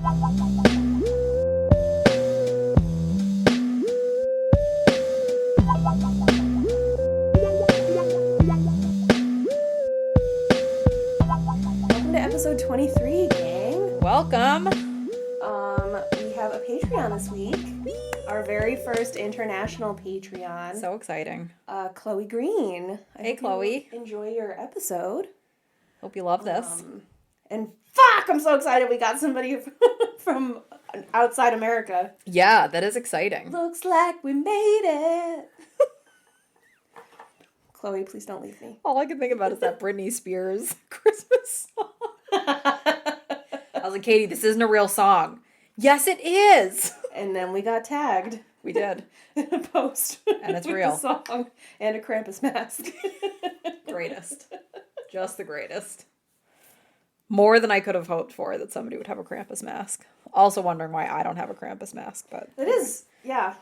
Welcome to episode 23, gang. Welcome. We have a Patreon this week. Our very first international Patreon. So exciting. Chloe Green. Hey, Chloe. Enjoy your episode. Hope you love this. And fuck, I'm so excited we got somebody from outside America. Yeah, that is exciting. Looks like we made it. Chloe, please don't leave me. All I can think about is that Britney Spears Christmas song. I was like, Katie, this isn't a real song. Yes, it is. And then we got tagged. We did. In a post. And it's with real. The song and a Krampus mask. Greatest. Just the greatest. More than I could have hoped for that somebody would have a Krampus mask. Also wondering why I don't have a Krampus mask, but... It is, yeah.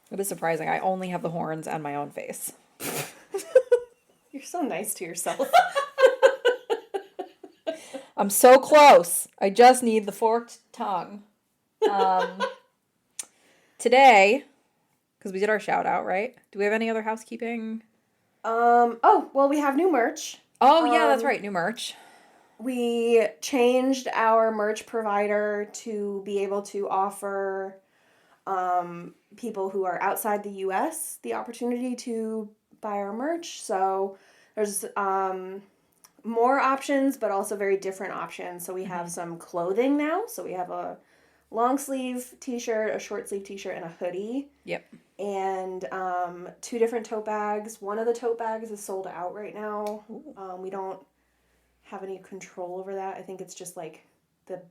It is surprising. I only have the horns and my own face. You're so nice to yourself. I'm so close. I just need the forked tongue. Today, because we did our shout out, right? Do we have any other housekeeping? Well, we have new merch. Oh, yeah, that's right. New merch. We changed our merch provider to be able to offer people who are outside the U.S. the opportunity to buy our merch. So there's more options, but also very different options. So we have some clothing now. So we have a long sleeve t-shirt, a short sleeve t-shirt, and a hoodie. Yep. And 2 different tote bags. One of the tote bags is sold out right now. We don't have any control over that. I think it's just like the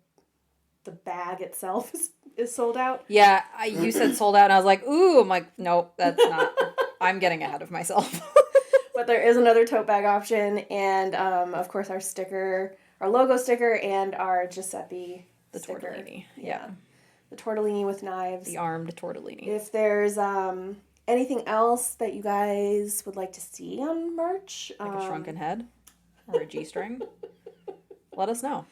bag itself is sold out. Yeah, you said sold out, and I was like, ooh, I'm like, nope, that's not. I'm getting ahead of myself. But there is another tote bag option, and of course our sticker, our logo sticker, and our Giuseppe sticker. Tortellini. Yeah. The tortellini with knives. The armed tortellini. If there's anything else that you guys would like to see on merch. Like a shrunken head or a G-string. Let us know.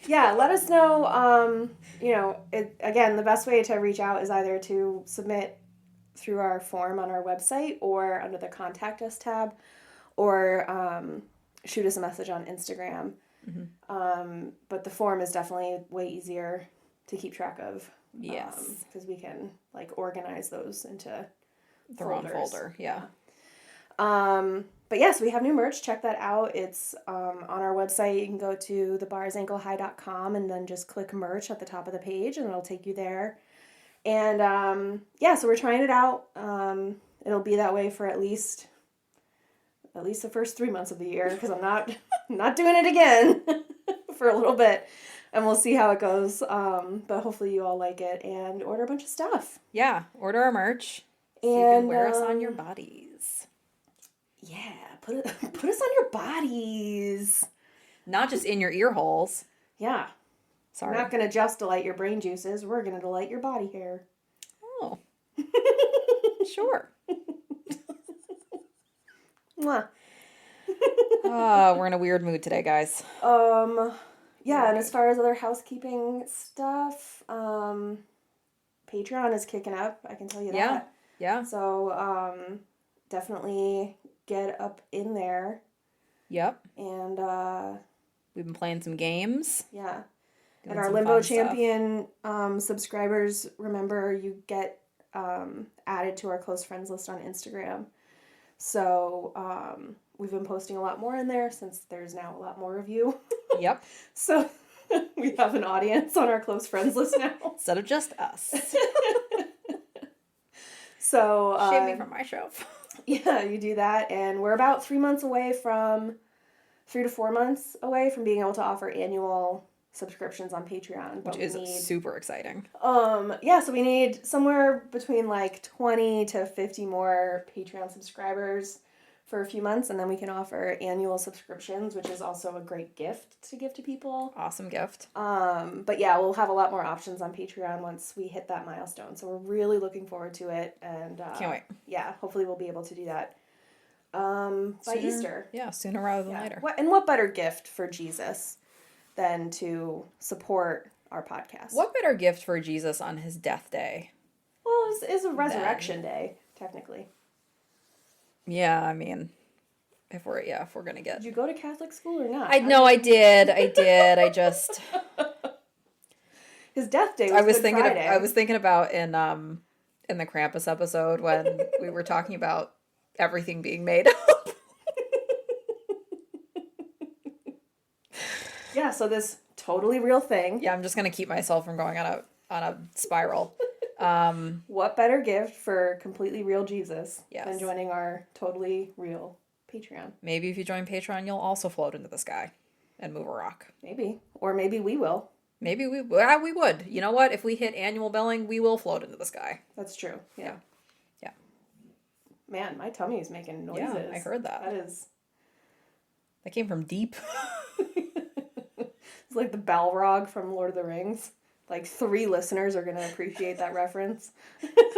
Yeah, let us know. Again, the best way to reach out is either to submit through our form on our website or under the Contact Us tab, or shoot us a message on Instagram. Mm-hmm. But the form is definitely way easier to keep track of. Yes. Because we can organize those into their own folder. Yeah. But yes, we have new merch. Check that out. It's on our website. You can go to thebarsanklehigh.com and then just click merch at the top of the page and it'll take you there. And so we're trying it out. It'll be that way for at least the first 3 months of the year, because I'm not doing it again for a little bit. And we'll see how it goes. But hopefully you all like it and order a bunch of stuff. Yeah, order our merch. So you can wear us on your bodies. Yeah, put us on your bodies. Not just in your ear holes. Yeah. Sorry. We're not going to just delight your brain juices. We're going to delight your body hair. Oh. Sure. Mwah. We're in a weird mood today, guys. Yeah, and as far as other housekeeping stuff, Patreon is kicking up. I can tell you that. Yeah. So, definitely get up in there. Yep. And, we've been playing some games. Yeah. And our Limbo Champion subscribers, remember, you get added to our close friends list on Instagram. So we've been posting a lot more in there since there's now a lot more of you. Yep. So we have an audience on our close friends list now. Instead of just us. So shame me from my shelf. Yeah, you do that. And we're about 3 months away from 3 to 4 months away from being able to offer annual subscriptions on Patreon. Which is super exciting. So we need somewhere between 20 to 50 more Patreon subscribers for a few months, and then we can offer annual subscriptions, which is also a great gift to give to people. Awesome gift. But yeah, we'll have a lot more options on Patreon once we hit that milestone. So we're really looking forward to it, and can't wait. Yeah, hopefully we'll be able to do that by Easter. Yeah, sooner rather than later. What better gift for Jesus than to support our podcast. What better gift for Jesus on his death day? Well, it's a resurrection day, technically. Yeah, I mean, if we're gonna get. Did you go to Catholic school or not? I did. I just. His death day was Good Friday. I was thinking about in the Krampus episode when we were talking about everything being made up. Yeah, so this totally real thing. Yeah, I'm just gonna keep myself from going on a spiral. What better gift for completely real Jesus Yes. than joining our totally real Patreon? Maybe if you join Patreon, you'll also float into the sky and move a rock. Maybe. Or maybe we will. Maybe we would. You know what? If we hit annual billing, we will float into the sky. That's true. Yeah. Yeah. Man, my tummy is making noises. Yeah, I heard that. That came from deep. It's like the Balrog from Lord of the Rings. Like 3 listeners are going to appreciate that reference.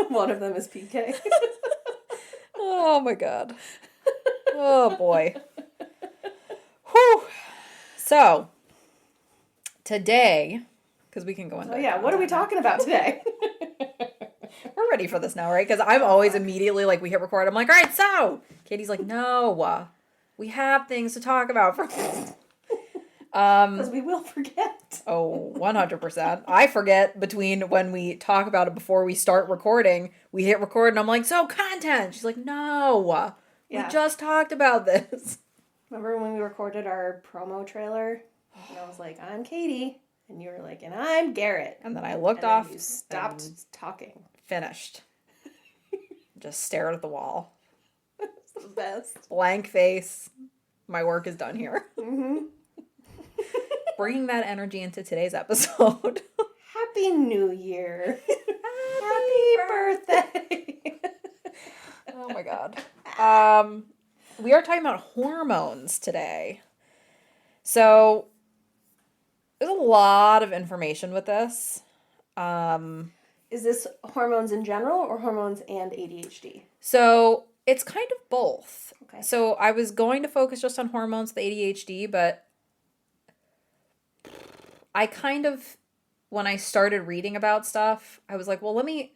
One of them is PK. Oh my god. Oh boy. Whew. So, today, because we can go into... Oh yeah, what are we talking about today? We're ready for this now, right? Because I'm always immediately, like, we hit record, I'm like, all right, so... Katie's like, no, we have things to talk about first. Because we will forget. Oh, 100%. I forget between when we talk about it before we start recording. We hit record and I'm like, so content. She's like, no, we just talked about this. Remember when we recorded our promo trailer? And I was like, I'm Katie. And you were like, and I'm Garet. And then I looked and off. Then you stopped talking. Finished. Just stared at the wall. It's the best. Blank face. My work is done here. Mm-hmm. Bringing that energy into today's episode. Happy New Year. Happy birthday. Oh my god. We are talking about hormones today. So, there's a lot of information with this. Is this hormones in general or hormones and ADHD? So, it's kind of both. Okay. So, I was going to focus just on hormones, the ADHD, but I kind of, when I started reading about stuff, I was like, well, let me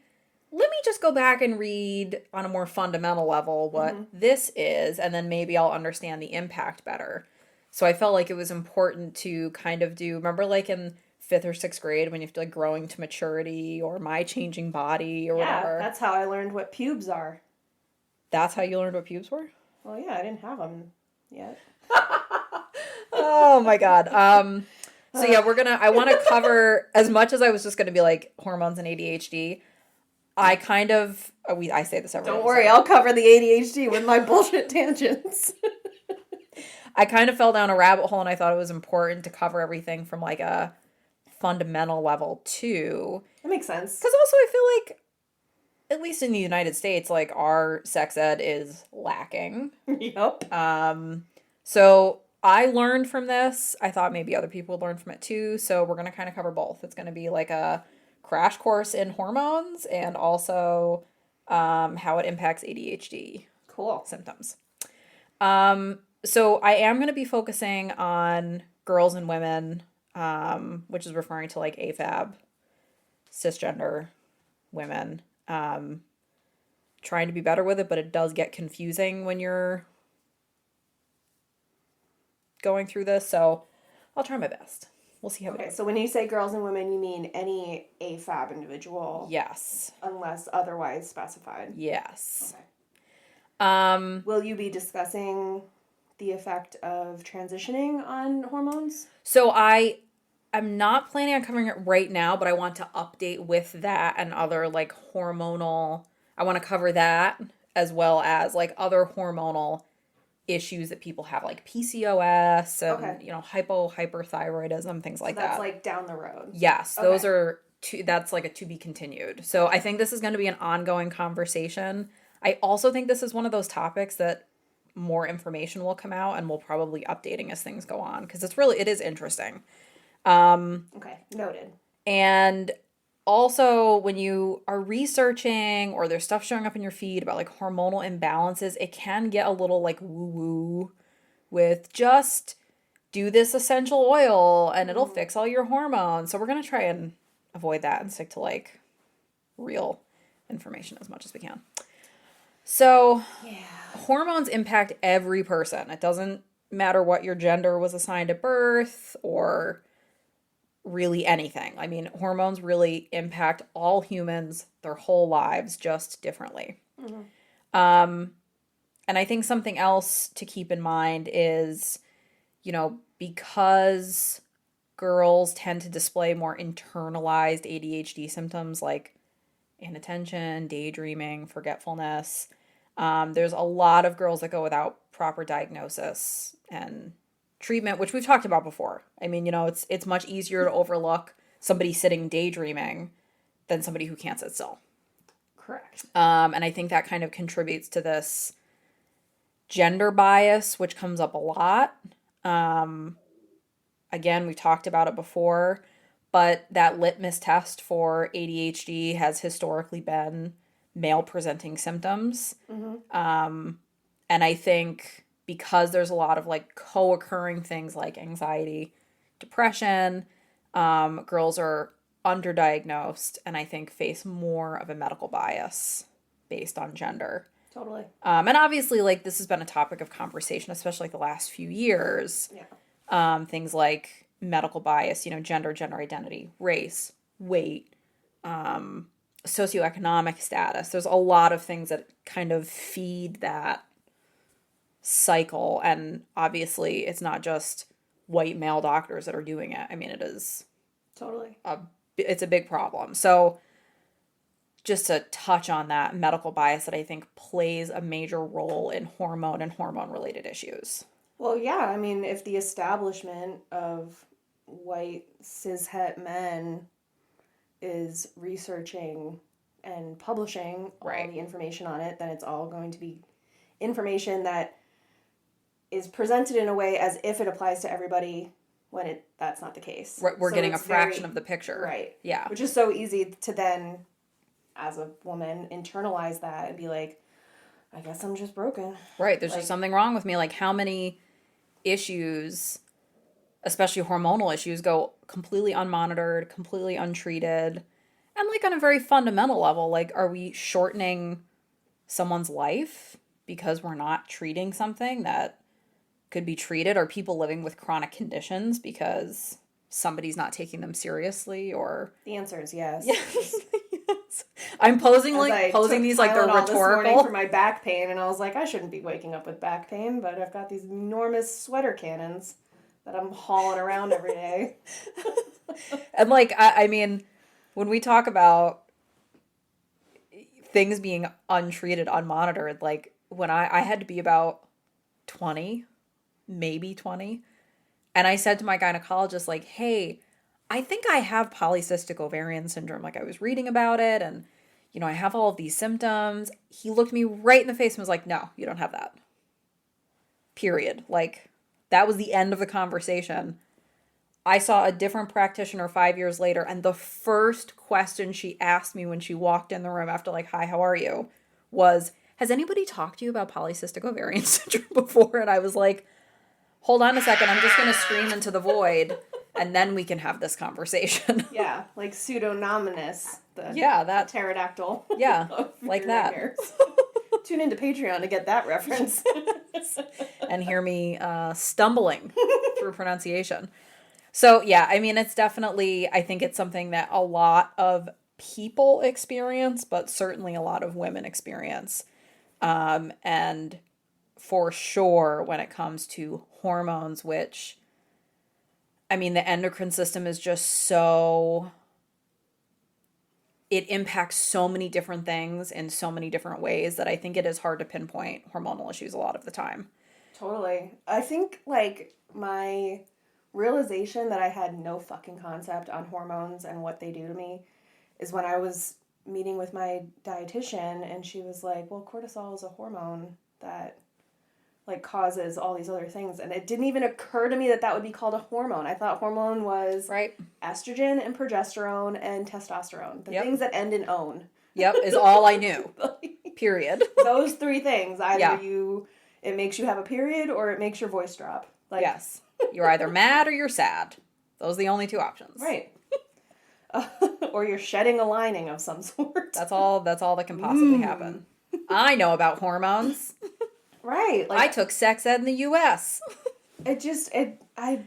just go back and read on a more fundamental level what this is, and then maybe I'll understand the impact better. So I felt like it was important to kind of do, remember like in 5th or 6th grade when you have to like growing to maturity or my changing body or whatever. Yeah, that's how I learned what pubes are. That's how you learned what pubes were? Well, yeah, I didn't have them yet. Oh my god. So yeah, I want to cover, as much as I was just going to be like hormones and ADHD, I say this every Don't worry, I'll cover the ADHD with my bullshit tangents. I kind of fell down a rabbit hole and I thought it was important to cover everything from like a fundamental level too. That makes sense. Because also I feel like, at least in the United States, like our sex ed is lacking. Yep. So I learned from this. I thought maybe other people would learn from it too. So we're going to kind of cover both. It's going to be like a crash course in hormones and also how it impacts ADHD symptoms. So I am going to be focusing on girls and women, which is referring to like AFAB, cisgender women. Trying to be better with it, but it does get confusing when you're going through this, so I'll try my best. We'll see how it is. So when you say girls and women, you mean any AFAB individual? Yes. Unless otherwise specified? Yes. Okay. Will you be discussing the effect of transitioning on hormones? So I'm not planning on covering it right now, but I want to update with that and other like hormonal, I want to cover that as well as like other hormonal issues that people have, like PCOS and hyperthyroidism, things like that. That's like down the road. Yes, those are that's like a to be continued. So I think this is going to be an ongoing conversation. I also think this is one of those topics that more information will come out and we'll probably updating as things go on because it is interesting. Okay, noted. And also, when you are researching or there's stuff showing up in your feed about like hormonal imbalances, it can get a little like woo-woo with just do this essential oil and it'll fix all your hormones. So we're going to try and avoid that and stick to like real information as much as we can. So hormones impact every person. It doesn't matter what your gender was assigned at birth or really anything. I mean, hormones really impact all humans their whole lives, just differently. And I think something else to keep in mind is, you know, because girls tend to display more internalized ADHD symptoms like inattention, daydreaming, forgetfulness, there's a lot of girls that go without proper diagnosis and treatment, which we've talked about before. I mean, you know, it's much easier to overlook somebody sitting daydreaming than somebody who can't sit still. Correct. And I think that kind of contributes to this gender bias, which comes up a lot. Again, we talked about it before, but that litmus test for ADHD has historically been male presenting symptoms. And I think because there's a lot of like co-occurring things like anxiety, depression, girls are underdiagnosed and I think face more of a medical bias based on gender. Totally. And obviously, like, this has been a topic of conversation, especially like the last few years. Yeah. Things like medical bias, you know, gender identity, race, weight, socioeconomic status. There's a lot of things that kind of feed that cycle. And obviously, it's not just white male doctors that are doing it. I mean, it is Totally. It's a big problem. So just to touch on that medical bias that I think plays a major role in hormone and hormone related issues. Well, yeah, I mean, if the establishment of white cishet men is researching and publishing all the information on it, then it's all going to be information that is presented in a way as if it applies to everybody when that's not the case. Right, we're getting a fraction of the picture. Right. Yeah. Which is so easy to then, as a woman, internalize that and be like, I guess I'm just broken. Right. There's just something wrong with me. Like, how many issues, especially hormonal issues, go completely unmonitored, completely untreated, and like on a very fundamental level, like, are we shortening someone's life because we're not treating something that could be treated? Are people living with chronic conditions because somebody's not taking them seriously? Or the answer is yes. Yes. I'm posing these like they're rhetorical. This morning for my back pain, and I was like, I shouldn't be waking up with back pain, but I've got these enormous sweater cannons that I'm hauling around every day. And like, I mean, when we talk about things being untreated, unmonitored, like when I had to be about 20, maybe 20, and I said to my gynecologist, like, hey, I think I have polycystic ovarian syndrome. Like, I was reading about it and, you know, I have all of these symptoms. He looked me right in the face and was like, no, you don't have that. Period. Like, that was the end of the conversation. I saw a different practitioner 5 years later, and the first question she asked me when she walked in the room after like, hi, how are you? Was, has anybody talked to you about polycystic ovarian syndrome before? And I was like, hold on a second. I'm just going to scream into the void. And then we can have this conversation. Yeah, like pseudonominous. That pterodactyl. Yeah, like that. Tune into Patreon to get that reference. And hear me stumbling through pronunciation. So, yeah, I mean, it's definitely, I think it's something that a lot of people experience, but certainly a lot of women experience. And for sure, when it comes to hormones, which, I mean, the endocrine system is just so, it impacts so many different things in so many different ways that I think it is hard to pinpoint hormonal issues a lot of the time. Totally. I think, like, my realization that I had no fucking concept on hormones and what they do to me is when I was meeting with my dietitian, and she was like, well, cortisol is a hormone that like causes all these other things, and it didn't even occur to me that that would be called a hormone. I thought hormone was estrogen and progesterone and testosterone, the things that end in "-one." Yep, is all I knew. Period. Those three things, either it makes you have a period or it makes your voice drop. Like, yes. You're either mad or you're sad. Those are the only two options. Right. Or you're shedding a lining of some sort. That's all that can possibly happen. I know about hormones. Right. I took sex ed in the US. I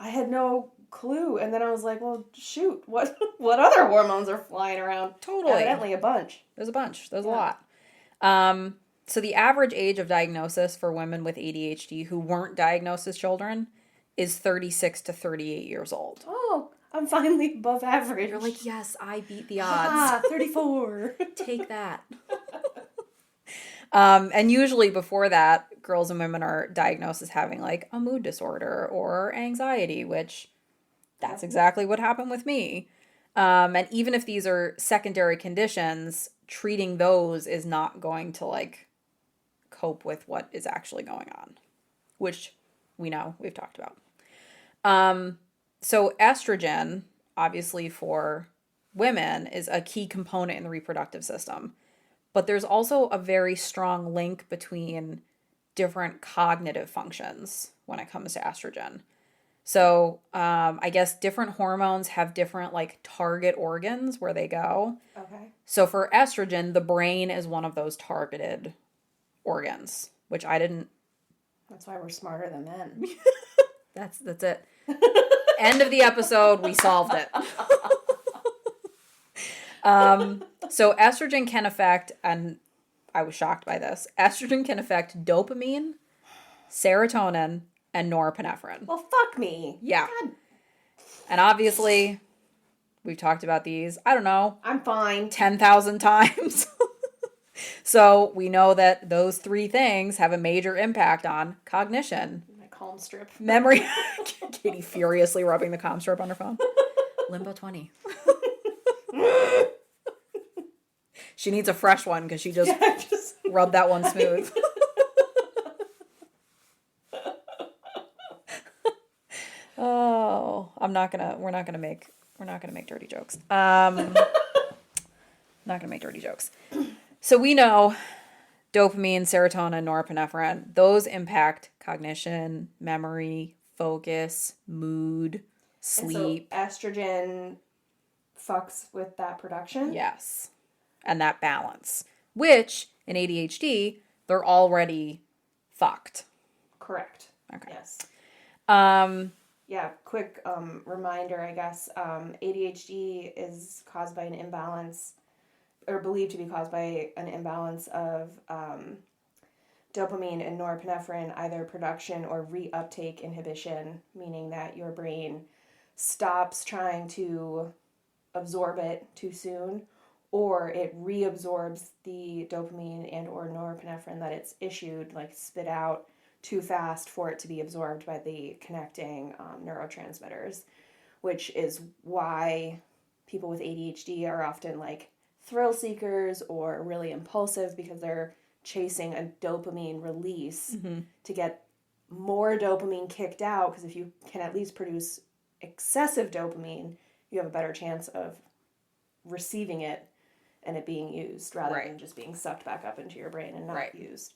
had no clue. And then I was like, well, shoot, what other hormones are flying around? Totally. Evidently a bunch. There's a bunch. There's a lot. So the average age of diagnosis for women with ADHD who weren't diagnosed as children is 36 to 38 years old. Oh, I'm finally above average. You're like, yes, I beat the odds. 34. Take that. And usually before that, girls and women are diagnosed as having like a mood disorder or anxiety, which that's exactly what happened with me. And even if these are secondary conditions, treating those is not going to like cope with what is actually going on, which we know, we've talked about. So estrogen, obviously for women, is a key component in the reproductive system. But there's also a very strong link between different cognitive functions when it comes to estrogen. So I guess different hormones have different like target organs where they go. Okay. So for estrogen, the brain is one of those targeted organs, which I didn't. That's why we're smarter than men. That's it. End of the episode. We solved it. So estrogen can affect, and I was shocked by this, estrogen can affect dopamine, serotonin, and norepinephrine. Well, fuck me. Yeah. God. And obviously, we've talked about these, I don't know, I'm fine. 10,000 times. So we know that those three things have a major impact on cognition. My calm strip. Memory. Katie furiously rubbing the calm strip on her phone. Limbo 20. She needs a fresh one because she just rubbed that one smooth. Oh, we're not gonna make dirty jokes. Not gonna make dirty jokes. So we know dopamine, serotonin, norepinephrine, those impact cognition, memory, focus, mood, sleep. And so estrogen fucks with that production? Yes. And that balance, which in ADHD, they're already fucked. Correct. Okay. Yes. Yeah, quick reminder, I guess. ADHD is caused by an imbalance, or believed to be caused by an imbalance of dopamine and norepinephrine, either production or reuptake inhibition, meaning that your brain stops trying to absorb it too soon, or it reabsorbs the dopamine and or norepinephrine that it's issued, like spit out too fast for it to be absorbed by the connecting neurotransmitters, which is why people with ADHD are often like thrill seekers or really impulsive, because they're chasing a dopamine release to get more dopamine kicked out, because if you can at least produce excessive dopamine, you have a better chance of receiving it and it being used rather than just being sucked back up into your brain and not used.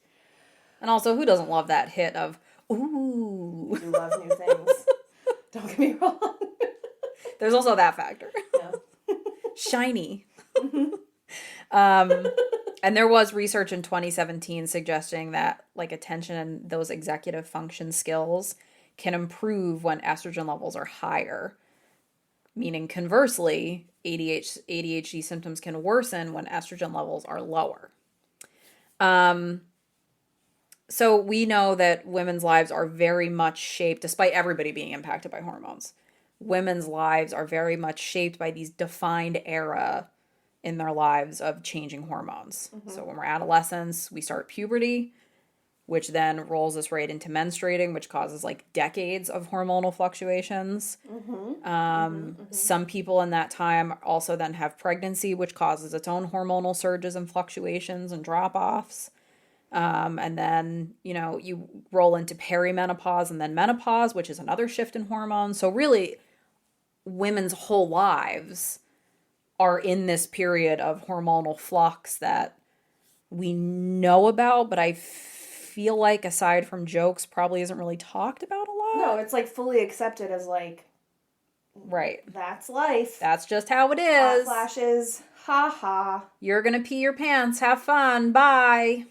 And also, who doesn't love that hit of, ooh. You love new things. Don't get me wrong. There's also that factor. Yeah. Shiny. And there was research in 2017 suggesting that like attention and those executive function skills can improve when estrogen levels are higher. Meaning conversely, ADHD symptoms can worsen when estrogen levels are lower. So we know that women's lives are very much shaped, despite everybody being impacted by hormones, women's lives are very much shaped by these defined era in their lives of changing hormones. So when we're adolescents, we start puberty, which then rolls us right into menstruating, which causes like decades of hormonal fluctuations. Some people in that time also then have pregnancy, which causes its own hormonal surges and fluctuations and drop-offs. And then, you roll into perimenopause and then menopause, which is another shift in hormones. So really, women's whole lives are in this period of hormonal flux that we know about, but I feel like aside from jokes, probably isn't really talked about a No, it's like fully accepted as like, Right. that's life. That's just how it Hot is. flashes. Ha ha. You're gonna pee your pants. Have fun. Bye.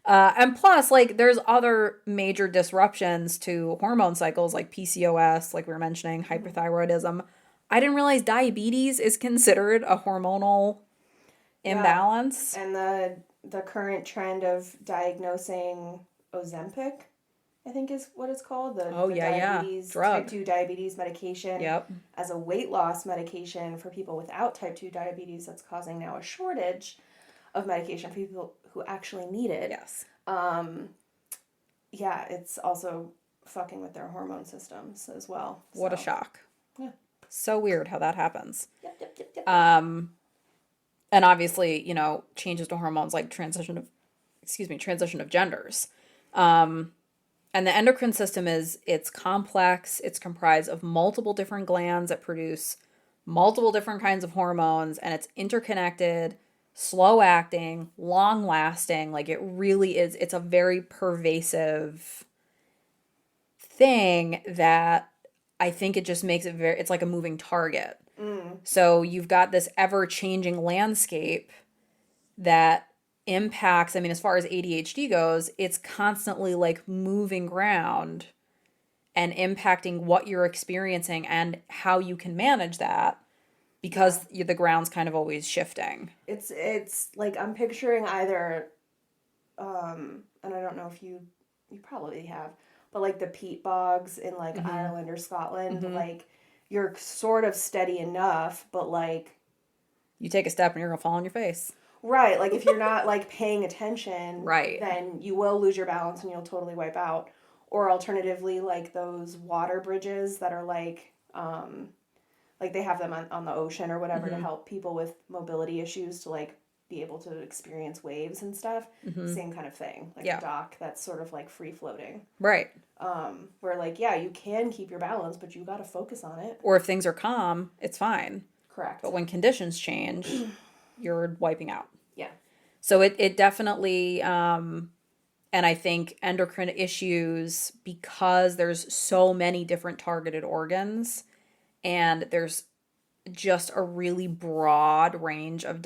And plus, like, there's other major disruptions to hormone cycles, like PCOS, like we were mentioning, hyperthyroidism. I didn't realize diabetes is considered a hormonal imbalance. And the current trend of diagnosing Ozempic, I think is what it's called. The diabetes, drug. type 2 diabetes medication Yep. as a weight loss medication for people without type 2 diabetes, that's causing now a shortage of medication for people who actually need it. Yes. Yeah, it's also fucking with their hormone systems as well. What a shock. Yeah. So weird how that happens. Yep. And obviously, you know, changes to hormones like transition of genders. And the endocrine system it's complex. It's comprised of multiple different glands that produce multiple different kinds of hormones, and it's interconnected, slow acting, long lasting. Like, it really is. It's a very pervasive thing that I think it just makes it it's like a moving target. So you've got this ever changing landscape that impacts, I mean, as far as ADHD goes, it's constantly like moving ground and impacting what you're experiencing and how you can manage that, because the ground's kind of always shifting. It's like, I'm picturing either, and I don't know if you probably have, but like the peat bogs in like Ireland or Scotland, like, you're sort of steady enough, but like, you take a step and you're gonna fall on your face. Right, like if you're not like paying attention, right, then you will lose your balance and you'll totally wipe out. Or alternatively, like those water bridges that are like they have them on the ocean or whatever to help people with mobility issues to like be able to experience waves and stuff. Same kind of thing, like a dock that's sort of like free floating. Right. Where like, yeah, you can keep your balance, but you got to focus on it. Or if things are calm, it's fine. Correct. But when conditions change, you're wiping out. Yeah. So it definitely, and I think endocrine issues, because there's so many different targeted organs, and there's just a really broad range of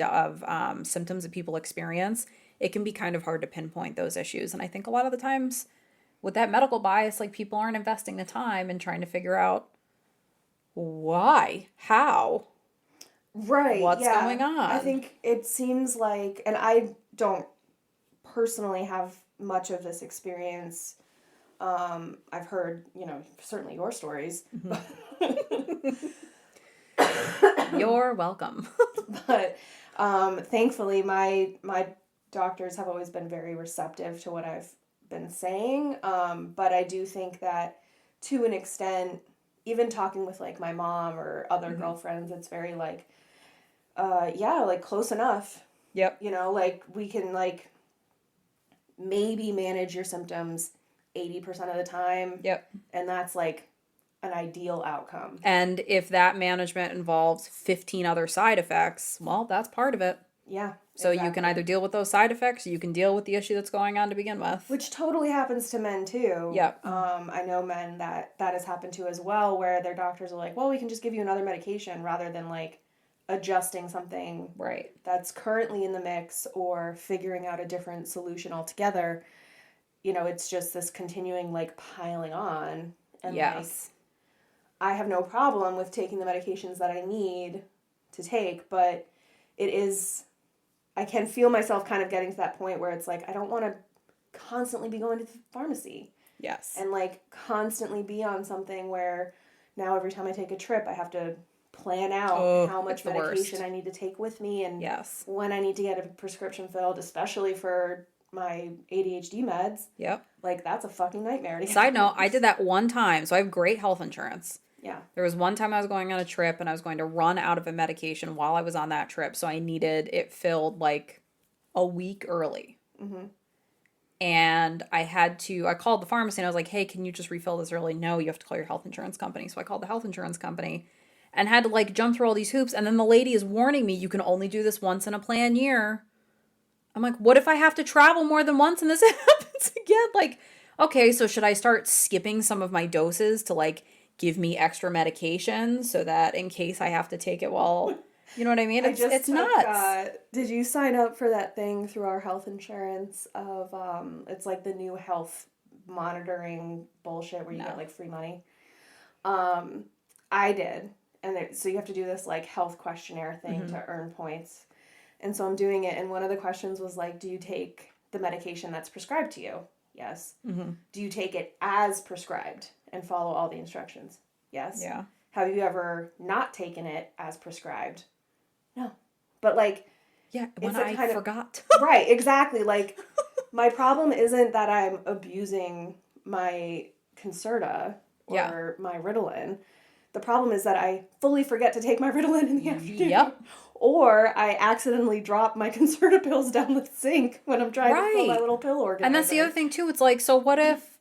symptoms that people experience, it can be kind of hard to pinpoint those issues. And I think a lot of the times with that medical bias, like, people aren't investing the time in trying to figure out why, how, right, what's going on. I think it seems like, and I don't personally have much of this experience. I've heard, certainly your stories. You're welcome. But thankfully my doctors have always been very receptive to what I've been saying. But I do think that, to an extent, even talking with like my mom or other girlfriends, it's very like, like close enough. Yep. Like, we can like maybe manage your symptoms 80% of the time. Yep. And that's like an ideal outcome. And if that management involves 15 other side effects, well, that's part of it. Yeah. So you can either deal with those side effects, or you can deal with the issue that's going on to begin with. Which totally happens to men too. Yep. I know men that has happened to as well, where their doctors are like, well, we can just give you another medication, rather than like adjusting something right that's currently in the mix or figuring out a different solution altogether. It's just this continuing like piling on. And yes. I have no problem with taking the medications that I need to take, but I can feel myself kind of getting to that point where it's like, I don't want to constantly be going to the pharmacy. Yes. And like constantly be on something where now every time I take a trip, I have to plan out how much medication I need to take with me, and when I need to get a prescription filled, especially for my ADHD meds. Yep. Like, that's a fucking nightmare. Side note, I did that one time. So I have great health insurance. Yeah. There was one time I was going on a trip and I was going to run out of a medication while I was on that trip. So I needed it filled like a week early. Mm-hmm. And I called the pharmacy and I was like, hey, can you just refill this early? No, you have to call your health insurance company. So I called the health insurance company and had to like jump through all these hoops. And then the lady is warning me, you can only do this once in a plan year. I'm like, what if I have to travel more than once and this happens again? Like, okay, so should I start skipping some of my doses to like give me extra medication so that in case I have to take it while, you know what I mean? I just It's took, nuts. did you sign up for that thing through our health insurance of, it's like the new health monitoring bullshit where you get No. like free money? Um, I did. And so you have to do this like health questionnaire thing Mm-hmm. to earn points. And so I'm doing it. And one of the questions was like, do you take the medication that's prescribed to you? Yes. Mm-hmm. Do you take it as prescribed and follow all the instructions? Yes. Yeah. Have you ever not taken it as prescribed? No. But like, Yeah, when it's a I kind of, forgot. right, exactly. Like, my problem isn't that I'm abusing my Concerta Yeah. or my Ritalin. The problem is that I fully forget to take my Ritalin in the afternoon. Yep. Or I accidentally drop my Concerta pills down the sink when I'm trying to fill my Right. little pill organizer. And that's the other thing too. It's like, so what if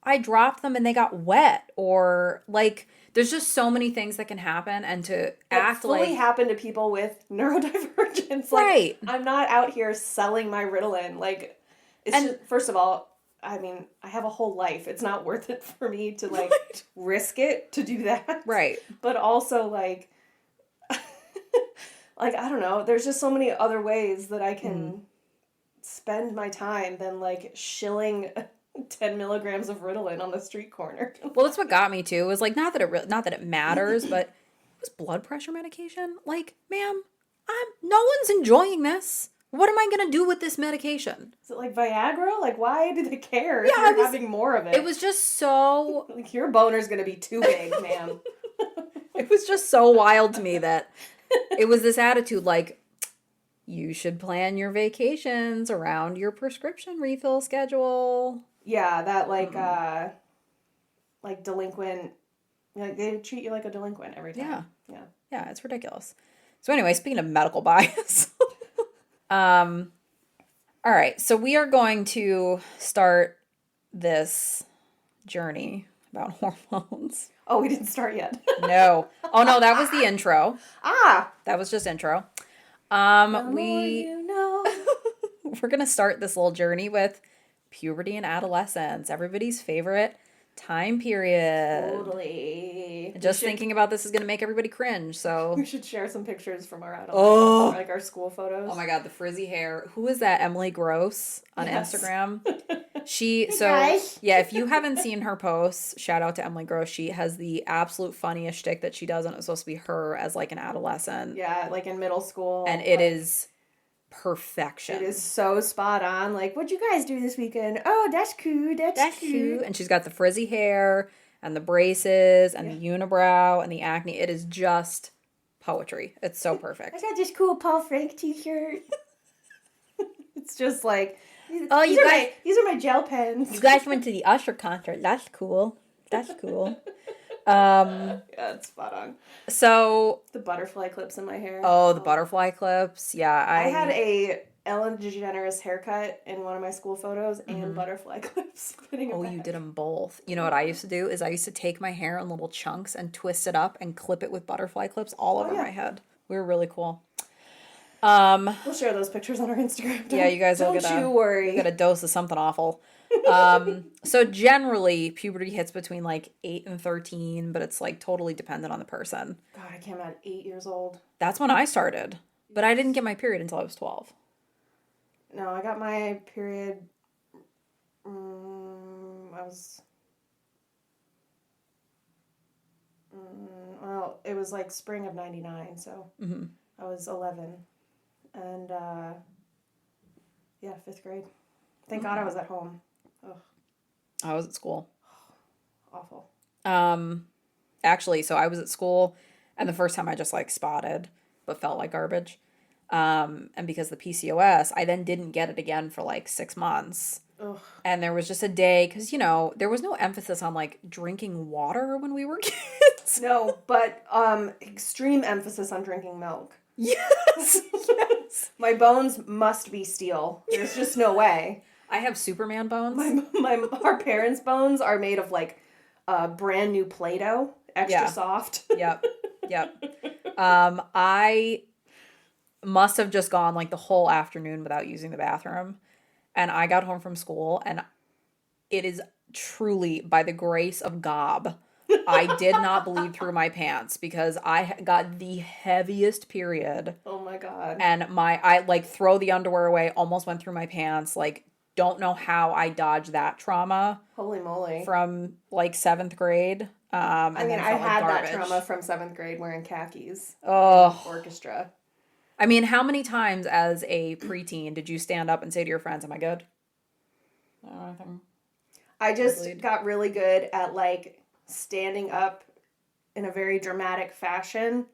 I dropped them and they got wet? Or like, there's just so many things that can happen, and to That act fully like, happen to people with neurodivergence. Like, right. I'm not out here selling my Ritalin. Like, it's And just, first of all, I mean, I have a whole life. It's not worth it for me to like right. risk it to do that. Right. But also like like I don't know, there's just so many other ways that I can spend my time than like shilling 10 milligrams of Ritalin on the street corner. Well, that's what got me too. It was like, not that it matters, but it was blood pressure medication. Like, ma'am, no one's enjoying this. What am I gonna do with this medication? Is it like Viagra? Like, why do they care Yeah, if you're having more of it? it was just so Like, your boner's gonna be too big, ma'am. it was just so wild to me that it was this attitude like, you should plan your vacations around your prescription refill schedule. Yeah, that like delinquent, like they treat you like a delinquent every Yeah. time. Yeah. Yeah, it's ridiculous. So anyway, speaking of medical bias, all right, so we are going to start this journey about hormones. Oh, we didn't start yet. No. Oh no, that was the intro. Ah, That was just intro. the more you know. We're going to start this little journey with puberty and adolescence, everybody's favorite time period. Totally. Just thinking about this is going to make everybody cringe, so. We should share some pictures from our Oh. like our school photos. Oh my god, the frizzy hair. Who is that? Emily Gross on Yes. Instagram. Hey, guys. Yeah, if you haven't seen her posts, shout out to Emily Gross. She has the absolute funniest shtick that she does, and it's supposed to be her as like an adolescent. Yeah, like in middle school. And it like, is perfection. It is so spot on. Like, what'd you guys do this weekend? Oh, that's cool. That's cute. And she's got the frizzy hair and the braces and the unibrow and the acne. It is just poetry. It's so perfect. I got this cool Paul Frank t-shirt. It's just like, Oh, these are my gel pens. You guys went to the Usher concert. That's cool. That's cool. Yeah, it's spot on. So The butterfly clips in my hair. oh, the butterfly clips. Yeah, I had a Ellen DeGeneres haircut in one of my school photos and butterfly clips fitting Oh, it you back. did them both. You know what I used to do is I used to take my hair in little chunks and twist it up and clip it with butterfly clips all over yeah. my head. We were really cool. We'll share those pictures on our Instagram. Yeah, you guys will Don't get you worry. a dose of something awful. So generally puberty hits between like 8 and 13, but it's like totally dependent on the person. God, I came out 8 years old. That's when I started, but I didn't get my period until I was 12. No, I got my period. Well, it was like spring of '99, so I was 11, and yeah, 5th grade. Thank God I was at home. Ugh, I was at school. awful. Actually, so I was at school, and the first time I just like spotted, but felt like garbage. And because the PCOS, I then didn't get it again for like 6 months. Ugh. And there was just a day, because, you know, there was no emphasis on like drinking water when we were kids. No, but extreme emphasis on drinking milk. Yes. Yes. My bones must be steel. There's just no way. I have Superman bones. Our parents' bones are made of like brand new Play-Doh, extra soft. Yep. I must have just gone like the whole afternoon without using the bathroom. And I got home from school and it is truly by the grace of God. I did not bleed through my pants because I got the heaviest period. Oh my God. And I like throw the underwear away, almost went through my pants. Like, don't know how I dodged that trauma. Holy moly. From like 7th grade. And I mean, then I felt like had garbage. that trauma from 7th grade wearing khakis. Oh. Orchestra. I mean, how many times as a preteen did you stand up and say to your friends, "Am I good?" I just got really good at like standing up in a very dramatic fashion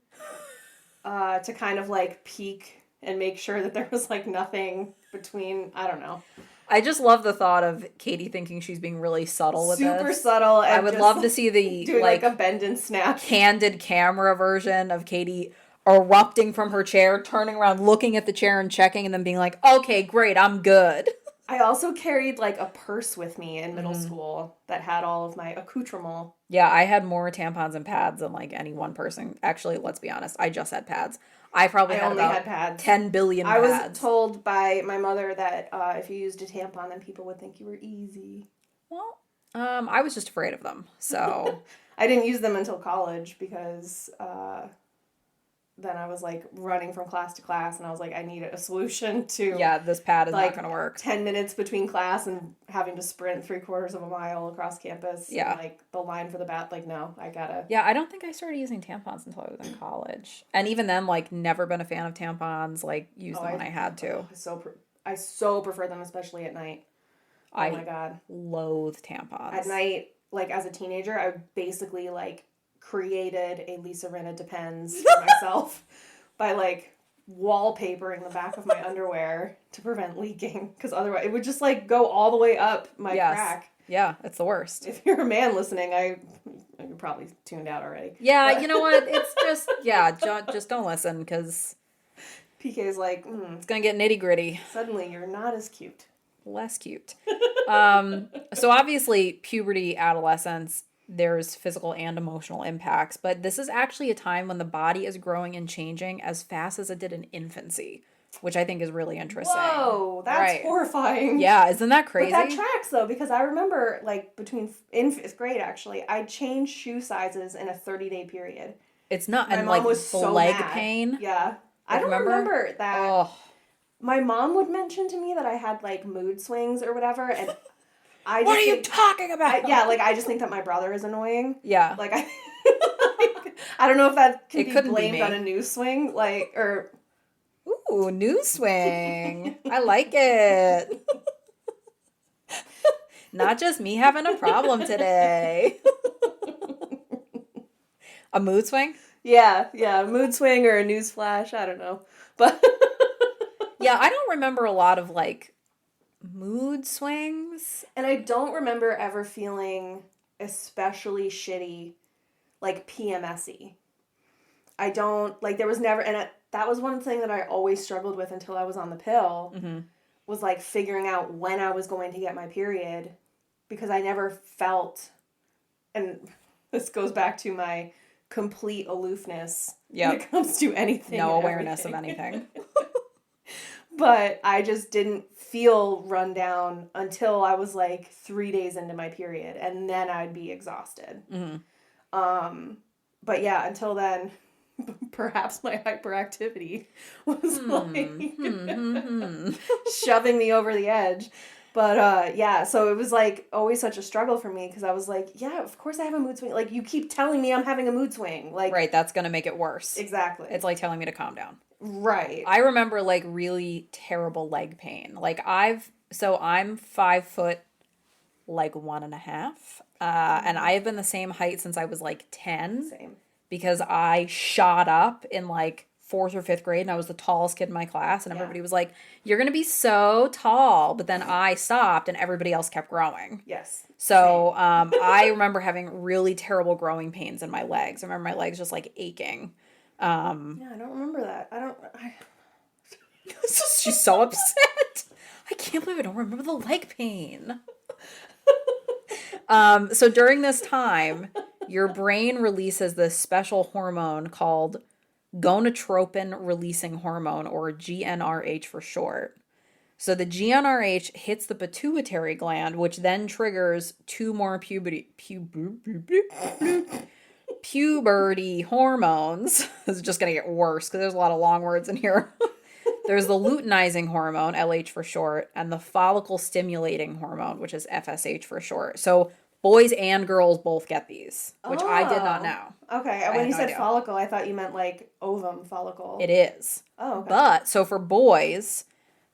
to kind of like peek and make sure that there was like nothing between, I don't know. I just love the thought of Katie thinking she's being really subtle with Super this. subtle. And I would just, love to see the doing like a bend and snap candid camera version of Katie erupting from her chair, turning around, looking at the chair and checking, and then being like, "Okay, great, I'm good." I also carried like a purse with me in middle school that had all of my accoutrement. Yeah, I had more tampons and pads than like any one person. Actually, let's be honest, I just had pads. I probably had about pads. 10 billion I pads. was told by my mother that if you used a tampon, then people would think you were easy. Well, I was just afraid of them, so. I didn't use them until college because then I was like running from class to class and I was like, I need a solution to... Yeah, this pad is like, not going to work. 10 minutes between class and having to sprint 3/4 of a mile across campus. Yeah. And, like, the line for the bath, like, no, I gotta... Yeah, I don't think I started using tampons until I was in college. And even then, like, never been a fan of tampons, like, used them when I had to. I so prefer them, especially at night. Oh my God. Loathe tampons. At night, like, as a teenager, I basically, like, created a Lisa Rinna Depends for myself by, like, wallpapering the back of my underwear to prevent leaking. Because otherwise, it would just, like, go all the way up my crack. Yeah, it's the worst. If you're a man listening, you're probably tuned out already. Yeah, but... you know what? It's just, just don't listen, because... PK's like, it's going to get nitty gritty. Suddenly, you're not as cute. Less cute. So obviously, puberty, adolescence, there's physical and emotional impacts, but this is actually a time when the body is growing and changing as fast as it did in infancy, which I think is really interesting. Whoa, that's horrifying. Yeah, isn't that crazy? But that tracks, though, because I remember, like, in 5th grade, actually, I changed shoe sizes in a 30-day period. It's not, My and, mom like, was so leg mad. pain. Yeah. I don't remember that. Oh. My mom would mention to me that I had, like, mood swings or whatever, and I just what are you talking about? I just think that my brother is annoying. Yeah. Like, I don't know if that can be blamed on a news swing, like, or... Ooh, news swing. I like it. Not just me having a problem today. A mood swing? Yeah, a mood swing or a news flash, I don't know. But yeah, I don't remember a lot of, like, mood swings. And I don't remember ever feeling especially shitty, like PMS-y. I don't, like, there was never, and that was one thing that I always struggled with until I was on the pill, was, like, figuring out when I was going to get my period, because I never felt, and this goes back to my complete aloofness when it comes to anything. No awareness of anything. But I just didn't feel run down until I was like 3 days into my period, and then I'd be exhausted. But yeah, until then, perhaps my hyperactivity was shoving me over the edge. But yeah, so it was like always such a struggle for me because I was like, yeah, of course I have a mood swing. Like, you keep telling me I'm having a mood swing. Like, right, that's going to make it worse. Exactly. It's like telling me to calm down. Right. I remember, like, really terrible leg pain. Like, I'm 5 foot, like, 1.5. And I have been the same height since I was, like, 10. Same. Because I shot up in, like, 4th or 5th grade, and I was the tallest kid in my class, and everybody was like, you're going to be so tall. But then I stopped, and everybody else kept growing. Yes. So I remember having really terrible growing pains in my legs. I remember my legs just, like, aching. Yeah, I don't remember that. She's so upset. I can't believe I don't remember the leg pain. So during this time, your brain releases this special hormone called gonadotropin releasing hormone, or GnRH for short. So the GnRH hits the pituitary gland, which then triggers two more puberty hormones. This is just going to get worse because there's a lot of long words in here. There's the luteinizing hormone, LH for short, and the follicle stimulating hormone, which is FSH for short. So boys and girls both get these, which I did not know. Okay. And when you said follicle, I thought you meant like ovum follicle. It is. Oh, okay. But, so for boys,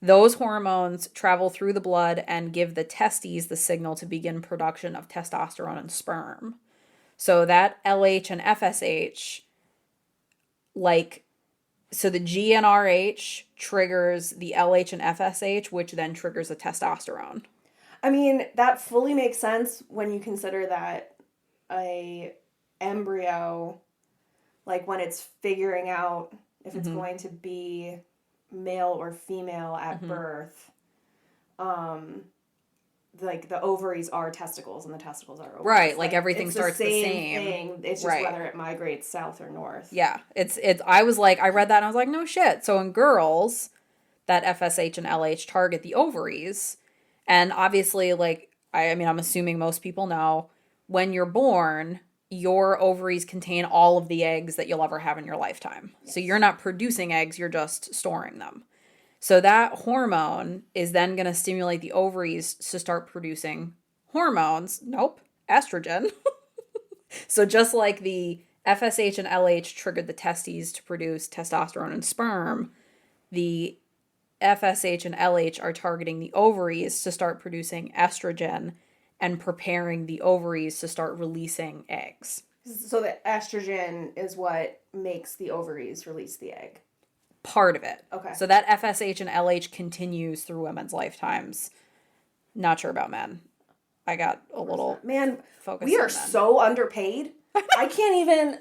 those hormones travel through the blood and give the testes the signal to begin production of testosterone and sperm. So that LH and FSH, so the GnRH triggers the LH and FSH, which then triggers the testosterone. I mean, that fully makes sense when you consider that a embryo, like when it's figuring out if it's going to be male or female at birth, like the ovaries are testicles and the testicles are ovaries. Right, like everything starts the same thing. It's just whether it migrates south or north. Yeah, it's. I was like, I read that and I was like, no shit. So in girls, that FSH and LH target the ovaries, and obviously, like, I'm assuming most people know, when you're born, your ovaries contain all of the eggs that you'll ever have in your lifetime. Yes. So you're not producing eggs, you're just storing them. So that hormone is then going to stimulate the ovaries to start producing hormones. Nope, estrogen. So just like the FSH and LH triggered the testes to produce testosterone and sperm, the FSH and LH are targeting the ovaries to start producing estrogen and preparing the ovaries to start releasing eggs. So the estrogen is what makes the ovaries release the egg. Part of it. Okay. So that FSH and LH continues through women's lifetimes. Not sure about men. I got a little focused. We are so underpaid. I can't even.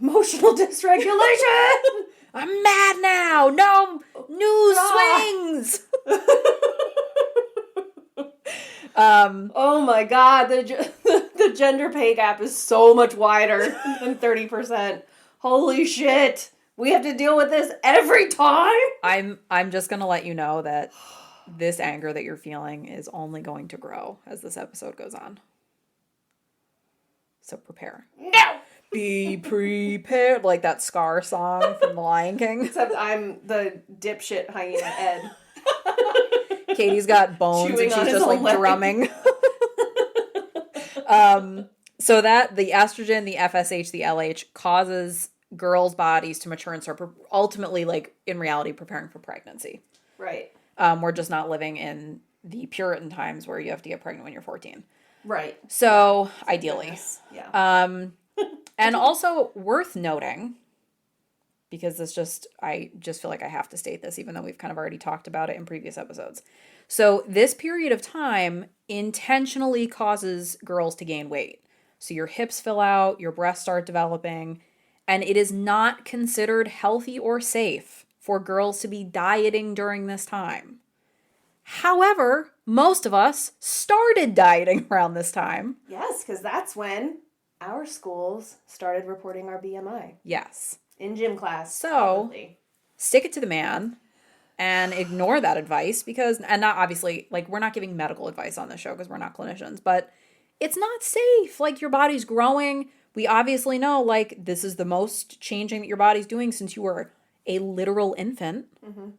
Emotional dysregulation. I'm mad now. No new swings. Oh my God, the gender pay gap is so much wider than 30%. Holy shit. We have to deal with this every time? I'm just going to let you know that this anger that you're feeling is only going to grow as this episode goes on. So prepare. No! Be prepared. Like that Scar song from The Lion King. Except I'm the dipshit hyena Ed. Katie's got bones Chewing and she's just like drumming. So that the estrogen, the FSH, the LH causes girls' bodies to mature and start ultimately, like in reality, preparing for pregnancy. Right. We're just not living in the Puritan times where you have to get pregnant when you're 14. Right. So ideally. Goodness. Yeah. And also worth noting, because I just feel like I have to state this, even though we've kind of already talked about it in previous episodes. So this period of time intentionally causes girls to gain weight. So your hips fill out, your breasts start developing, and it is not considered healthy or safe for girls to be dieting during this time. However, most of us started dieting around this time. Yes, because that's when our schools started reporting our BMI. Yes. In gym class. So, probably. Stick it to the man and ignore that advice because, and not obviously, like, we're not giving medical advice on this show because we're not clinicians, but it's not safe. Like, your body's growing. We obviously know, like, this is the most changing that your body's doing since you were a literal infant. Mm-hmm.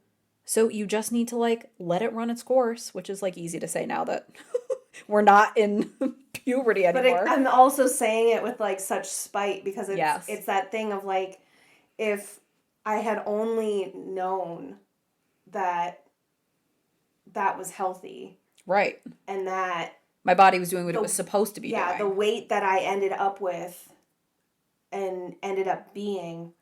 So you just need to, like, let it run its course, which is, like, easy to say now that we're not in puberty anymore. But I'm also saying it with, like, such spite because it's that thing of, like, if I had only known that was healthy. Right. And that my body was doing what it was supposed to be doing. Yeah, the weight that I ended up with and ended up being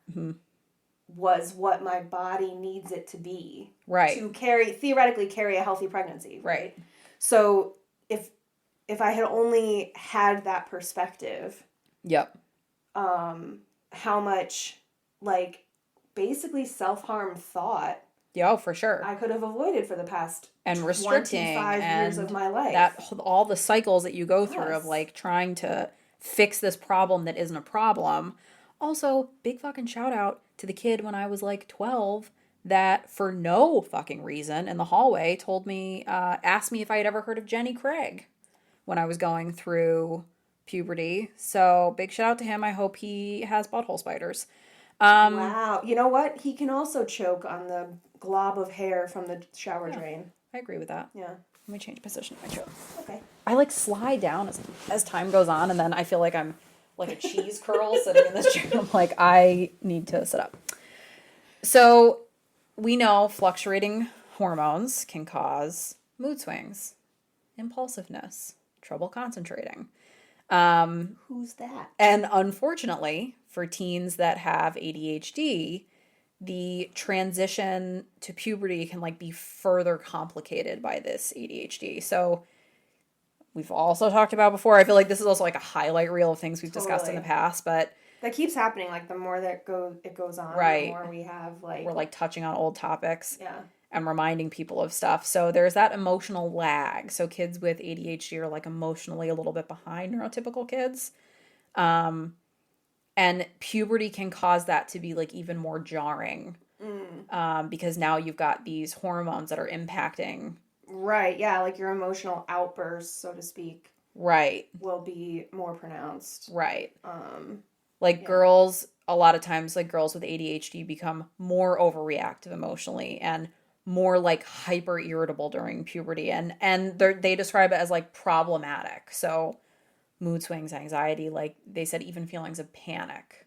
was what my body needs it to be. Right. To theoretically carry a healthy pregnancy. Right. So if I had only had that perspective. Yep. How much, like, basically self-harm thought. Yeah, for sure. I could have avoided for the past and restricting 25 years of my life. That all the cycles that you go through of, like, trying to fix this problem that isn't a problem. Also, big fucking shout out to the kid when I was like 12 that for no fucking reason in the hallway asked me if I had ever heard of Jenny Craig when I was going through puberty. So big shout out to him. I hope he has butthole spiders. Wow. You know what? He can also choke on the glob of hair from the shower drain. I agree with that. Yeah. Let me change position of my chair. Okay. I like slide down as time goes on, and then I feel like I'm like a cheese curl sitting in this chair. I'm like, I need to sit up. So we know fluctuating hormones can cause mood swings, impulsiveness, trouble concentrating. Who's that? And unfortunately, for teens that have ADHD, the transition to puberty can like be further complicated by this ADHD. So we've also talked about before, I feel like this is also like a highlight reel of things we've discussed in the past, but that keeps happening. Like the more that it goes on, right, the more we have like we're like touching on old topics. Yeah. And reminding people of stuff. So there's that emotional lag. So kids with ADHD are like emotionally a little bit behind neurotypical kids. And puberty can cause that to be like even more jarring. Because now you've got these hormones that are impacting. Right. Yeah. Like your emotional outbursts, so to speak. Right. Will be more pronounced. Right. Girls, a lot of times, like girls with ADHD become more overreactive emotionally and more like hyper irritable during puberty, and they describe it as like problematic. So mood swings, anxiety, like they said, even feelings of panic,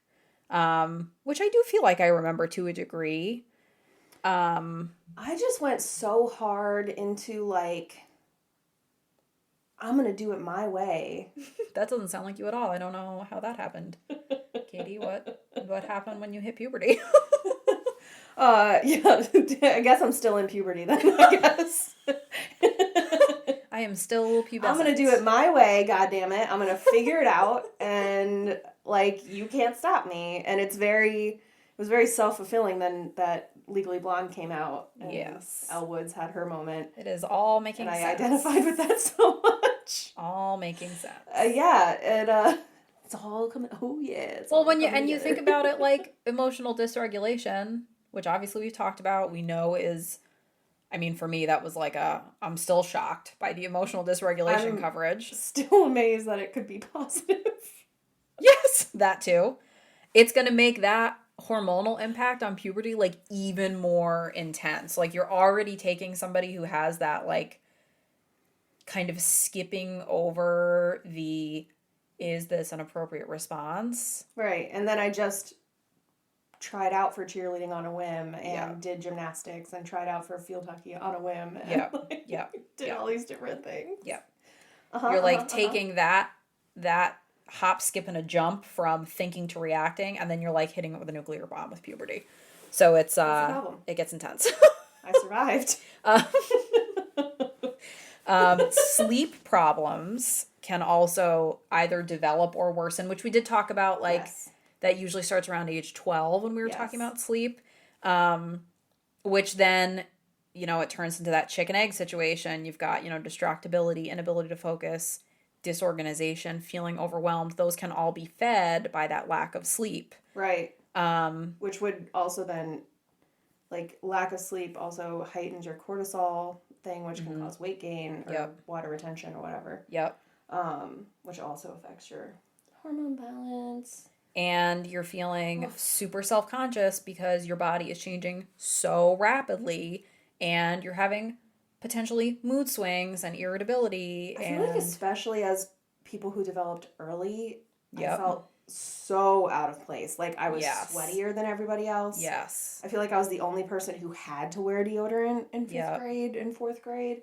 which I do feel like I remember to a degree. I just went so hard into like, I'm gonna do it my way. That doesn't sound like you at all. I don't know how that happened. Katie, what happened when you hit puberty? Yeah, I guess I'm still in puberty then, I guess. I am still pubescent. I'm gonna do it my way, goddammit. I'm gonna figure it out, and like you can't stop me. And it was very self-fulfilling then that Legally Blonde came out. And yes. Elle Woods had her moment. It is all making sense. And I identified with that so much. All making sense. It's all coming. Oh yeah. Well, when you think about it, like emotional dysregulation, which obviously we've talked about, we know is, I mean, for me, that was like I'm still shocked by the emotional dysregulation coverage. Still amazed that it could be positive. Yes, that too. It's going to make that hormonal impact on puberty like even more intense. Like you're already taking somebody who has that like kind of skipping over is this an appropriate response? Right. And then I just tried out for cheerleading on a whim and did gymnastics and tried out for field hockey on a whim and did all these different things. Yeah. You're like taking that hop, skip, and a jump from thinking to reacting, and then you're like hitting it with a nuclear bomb with puberty. So it's it gets intense. I survived. Sleep problems can also either develop or worsen, which we did talk about, like that usually starts around age 12 when we were talking about sleep, which then, it turns into that chicken egg situation. You've got, distractibility, inability to focus, disorganization, feeling overwhelmed. Those can all be fed by that lack of sleep. Right. Which would also then, like, lack of sleep also heightens your cortisol thing, which can cause weight gain or water retention or whatever. Yep. Which also affects your hormone balance. And you're feeling super self-conscious because your body is changing so rapidly and you're having potentially mood swings and irritability. I feel like especially as people who developed early, I felt so out of place. Like I was sweatier than everybody else. Yes. I feel like I was the only person who had to wear deodorant in 5th grade and 4th grade.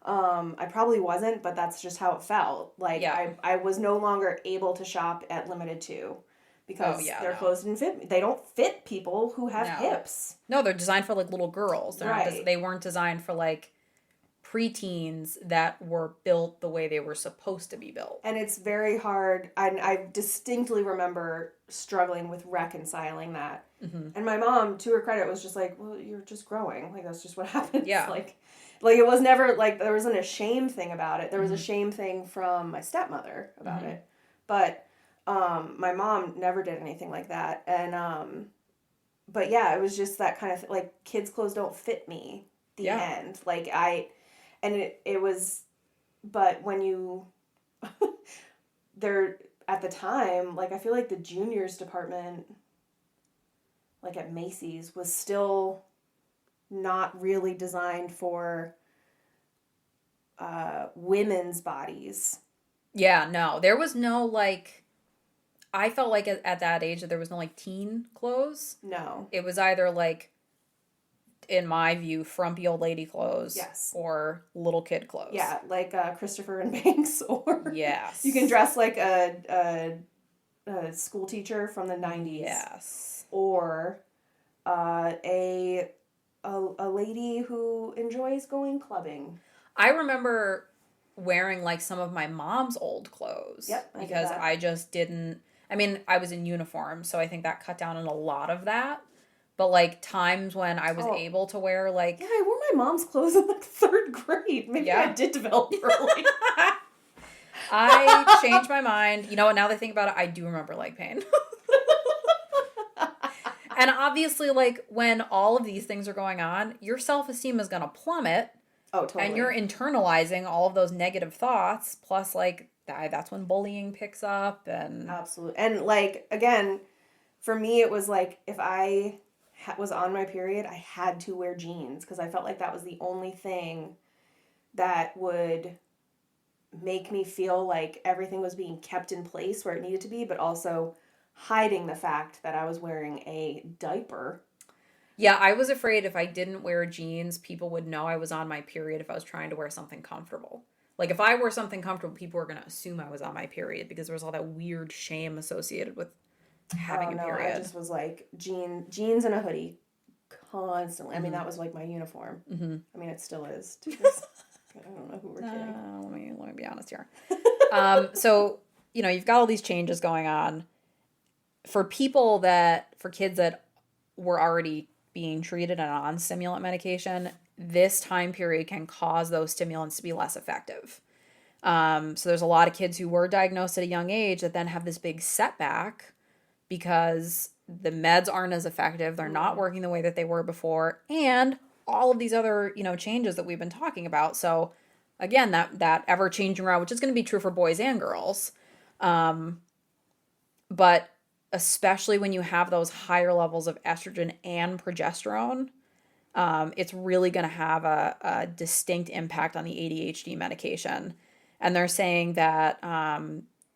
I probably wasn't, but that's just how it felt. Like I was no longer able to shop at Limited 2 because their clothes didn't fit me. They don't fit people who have hips. No, they're designed for like little girls. They weren't designed for like preteens that were built the way they were supposed to be built. And it's very hard. I distinctly remember struggling with reconciling that. Mm-hmm. And my mom, to her credit, was just like, well, you're just growing. Like, that's just what happens. Yeah. Like it was never, like, there wasn't a shame thing about it. There was a shame thing from my stepmother about it. But my mom never did anything like that. And but yeah, it was just that kind of like kids' clothes don't fit me. The Yeah. end, like it was, but when you there at the time, like I feel like the juniors department, like at Macy's, was still not really designed for women's bodies. Yeah, no. There was no like I felt like at that age that there was no like teen clothes. No. It was either like in my view frumpy old lady clothes Yes. or little kid clothes. Yeah, like Christopher and Banks, or Yes. you can dress like a school teacher from the 90s. Yes. Or a lady who enjoys going clubbing. I remember wearing like some of my mom's old clothes. Yep, because I just didn't. I mean, I was in uniform, so I think that cut down on a lot of that. But like times when I was able to wear like yeah, I wore my mom's clothes in like third grade. Maybe I did develop early. I changed my mind. You know what? Now that I think about it, I do remember leg pain. And obviously, like when all of these things are going on, your self-esteem is going to plummet. Oh, totally. And you're internalizing all of those negative thoughts. Plus, like that's when bullying picks up. And absolutely. And like again, for me, it was like if I was on my period, I had to wear jeans because I felt like that was the only thing that would make me feel like everything was being kept in place where it needed to be, but also hiding the fact that I was wearing a diaper. Yeah, I was afraid if I didn't wear jeans, people would know I was on my period if I was trying to wear something comfortable. Like if I wore something comfortable, people were going to assume I was on my period because there was all that weird shame associated with having a period. I just was like jeans and a hoodie constantly. I mean, that was like my uniform. Mm-hmm. I mean, it still is. I don't know who we're kidding. Let me be honest here. So, you've got all these changes going on. For kids that were already being treated on stimulant medication, this time period can cause those stimulants to be less effective. So there's a lot of kids who were diagnosed at a young age that then have this big setback because the meds aren't as effective. They're not working the way that they were before. And all of these other, changes that we've been talking about. So again, that ever-changing route, which is going to be true for boys and girls. But especially when you have those higher levels of estrogen and progesterone, it's really going to have a distinct impact on the ADHD medication. And they're saying that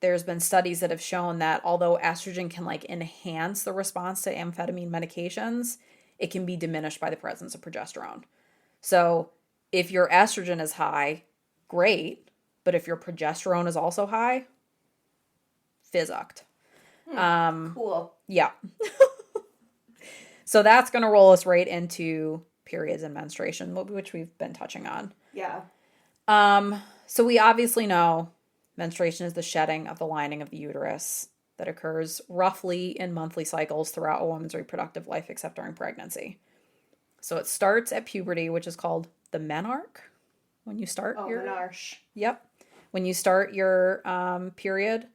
there's been studies that have shown that although estrogen can like enhance the response to amphetamine medications, it can be diminished by the presence of progesterone. So if your estrogen is high, great. But if your progesterone is also high, fizzucked. Cool. Yeah. So that's going to roll us right into periods and menstruation, which we've been touching on. Yeah. So we obviously know menstruation is the shedding of the lining of the uterus that occurs roughly in monthly cycles throughout a woman's reproductive life except during pregnancy. So it starts at puberty, which is called the menarche. When you start menarche. Yep. When you start your period.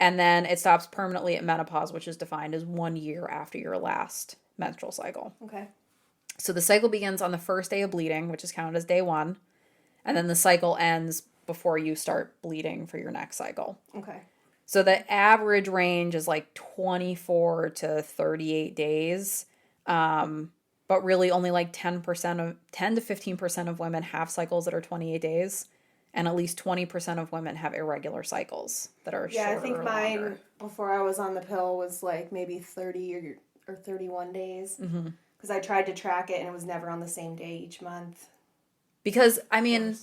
And then it stops permanently at menopause, which is defined as 1 year after your last menstrual cycle. Okay. So the cycle begins on the first day of bleeding, which is counted as day 1. And then the cycle ends before you start bleeding for your next cycle. Okay. So the average range is like 24 to 38 days. But really only like 10 to 15% of women have cycles that are 28 days. And at least 20% of women have irregular cycles that are shorter. Yeah, I think mine, longer. before I was on the pill, was like maybe 30 or 31 days. Because I tried to track it and it was never on the same day each month. Because, I mean,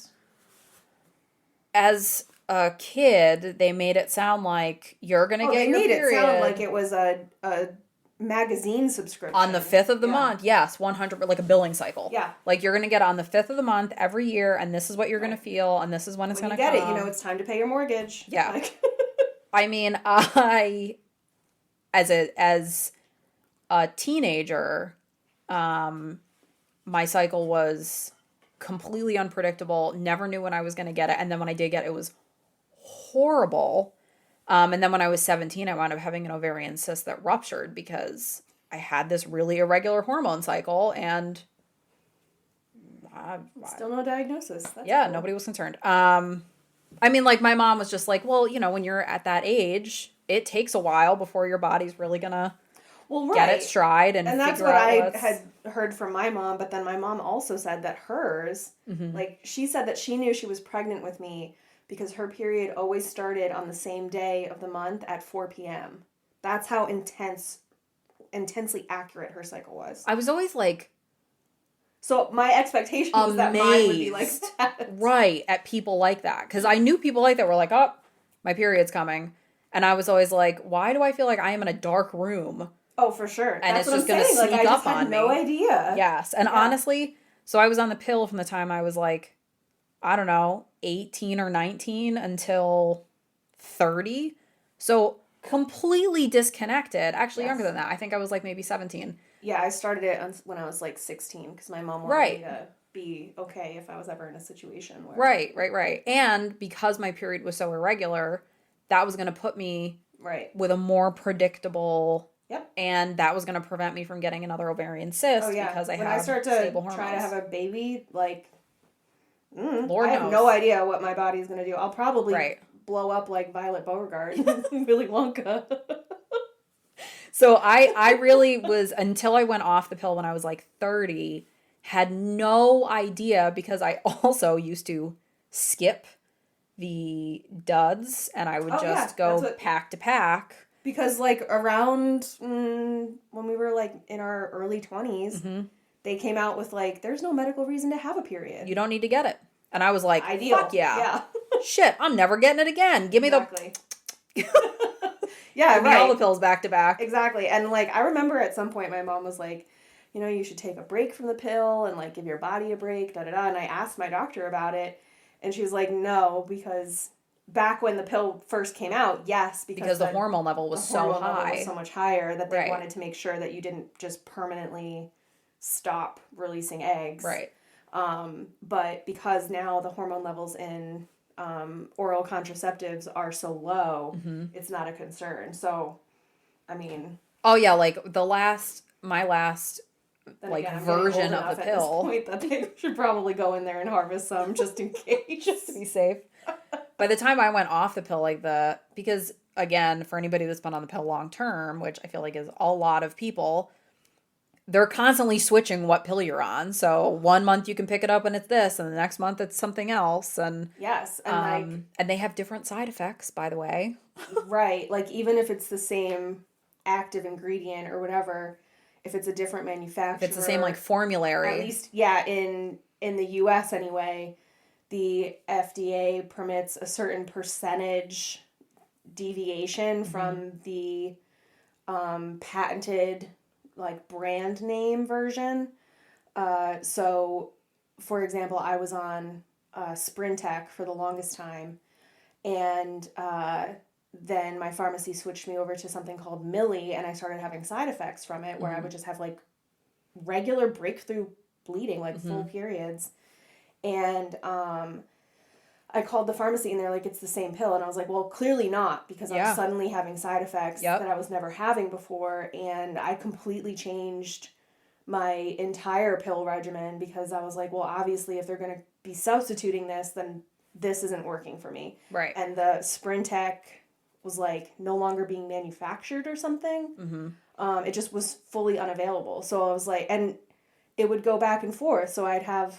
as a kid, they made it sound like you're going to get your period. They made it sound like it was a magazine subscription. On the 5th of the month, yes, 100, like a billing cycle. Yeah. Like you're going to get on the 5th of the month every year, and this is what you're going to feel, and this is when it's going to come. When you get it, it's time to pay your mortgage. Yeah. Like. I mean, as a teenager, my cycle was completely unpredictable, never knew when I was going to get it, and then when I did get it, it was horrible. And then when I was 17, I wound up having an ovarian cyst that ruptured because I had this really irregular hormone cycle, and Still no diagnosis. That's yeah, cool. nobody was concerned. I mean, like, my mom was just like, well, you know, when you're at that age, it takes a while before your body's really gonna Well, get right. its stride and that's figure what out I what's... had heard from my mom, but then my mom also said that hers, like, she said that she knew she was pregnant with me because her period always started on the same day of the month at 4 p.m. That's how intensely accurate her cycle was. I was always like So my expectation was that mine would be like amazed, that. right, at people like that. Because I knew people like that were like, oh, my period's coming. And I was always like, why do I feel like I am in a dark room? Oh, for sure. And That's it's what just I'm gonna saying. Like, sneak I just up had on no me. idea. Yes. And honestly, so I was on the pill from the time I was like, I don't know, 18 or 19 until 30. So completely disconnected. Actually, younger than that. I think I was like maybe 17. Yeah, I started it when I was like 16 because my mom wanted me to be okay if I was ever in a situation where... Right. And because my period was so irregular, that was going to put me with a more predictable... Yep. And that was going to prevent me from getting another ovarian cyst because I have stable hormones. When I start to try to have a baby, like, Lord I have knows. no idea what my body's going to do. I'll probably blow up like Violet Beauregard, Willy Wonka. So I really was, until I went off the pill when I was like 30, had no idea because I also used to skip the duds and I would just go pack to pack. Because like around when we were like in our early 20s, they came out with like, there's no medical reason to have a period. You don't need to get it. And I was like, ideal. Fuck yeah. Shit, I'm never getting it again. Give me the... Yeah, give me all the pills back to back. Exactly. And like, I remember at some point my mom was like, you know, you should take a break from the pill and like give your body a break, da da da. And I asked my doctor about it and she was like, no, because back when the pill first came out, yes, because the hormone level was so high. Level was so much higher that they wanted to make sure that you didn't just permanently stop releasing eggs. Right. But because now the hormone levels in oral contraceptives are so low, it's not a concern. So, I mean... Oh, yeah, like my last like again, version of the pill... At this point that they should probably go in there and harvest some just in case. Just to be safe. By the time I went off the pill, because, again, for anybody that's been on the pill long term, which I feel like is a lot of people... They're constantly switching what pill you're on. So 1 month you can pick it up and it's this, and the next month it's something else. And yes, and and they have different side effects, by the way. Right, like even if it's the same active ingredient or whatever, if it's a different manufacturer, if it's the same like formulary, at least in the U.S. anyway, the FDA permits a certain percentage deviation from the patented like brand name version. So for example, I was on Sprintec for the longest time, and then my pharmacy switched me over to something called Millie, and I started having side effects from it where I would just have like regular breakthrough bleeding, like full periods. And I called the pharmacy and they're like, it's the same pill. And I was like, well, clearly not, because I'm suddenly having side effects that I was never having before. And I completely changed my entire pill regimen because I was like, well, obviously if they're going to be substituting this, then this isn't working for me. Right. And the Sprintec was like no longer being manufactured or something. It just was fully unavailable. So I was like, and it would go back and forth. So I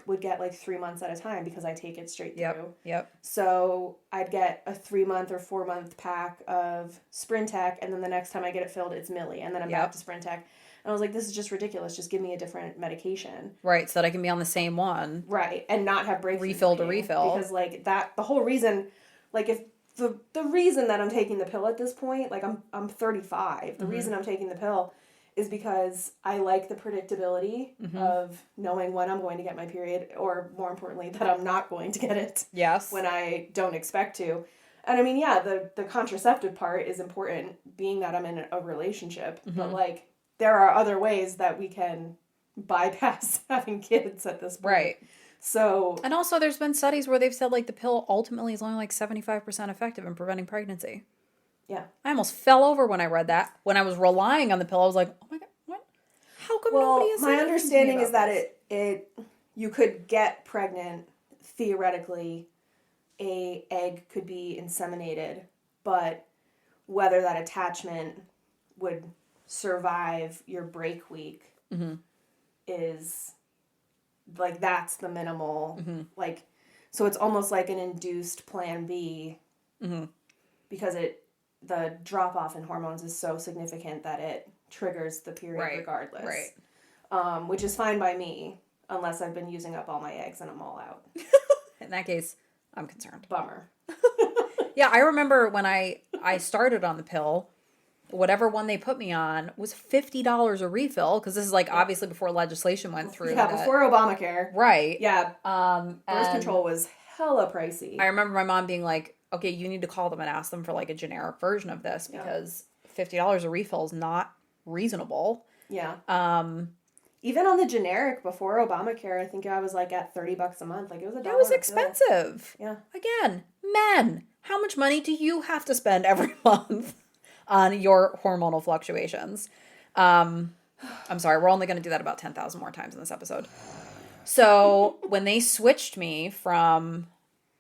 would get like 3 months at a time because I take it straight through. Yep. So I'd get a 3-month or 4-month pack of Sprintec, and then the next time I get it filled, it's Millie, and then I'm back to Sprintec. And I was like, this is just ridiculous. Just give me a different medication. Right, so that I can be on the same one. Right, and not have breakthrough refill to refill. Because like that, the whole reason, like if the reason that I'm taking the pill at this point, like I'm 35. The reason I'm taking the pill is because I like the predictability of knowing when I'm going to get my period, or more importantly, that I'm not going to get it when I don't expect to. And I mean, yeah, the contraceptive part is important, being that I'm in a relationship. But like, there are other ways that we can bypass having kids at this point. Right. So... And also, there's been studies where they've said like the pill ultimately is only like 75% effective in preventing pregnancy. Yeah. I almost fell over when I read that. When I was relying on the pill, I was like, oh How come nobody Well, has my said anything to me understanding is about that this? it you could get pregnant theoretically. A egg could be inseminated, but whether that attachment would survive your break week is like that's the minimal like so it's almost like an induced plan B because the drop off in hormones is so significant that it triggers the period regardless. Right. Which is fine by me unless I've been using up all my eggs and I'm all out. In that case, I'm concerned. Bummer. Yeah, I remember when I started on the pill, whatever one they put me on was $50 a refill because this is like obviously before legislation went through. Yeah, before Obamacare. Right. Yeah. Birth control was hella pricey. I remember my mom being like, okay, you need to call them and ask them for like a generic version of this because $50 a refill is not reasonable. Yeah. Even on the generic before Obamacare, I think I was like at $30 a month. Like it was $1. It was expensive. Yeah. Again, men, how much money do you have to spend every month on your hormonal fluctuations? I'm sorry, we're only going to do that about 10,000 more times in this episode. So when they switched me from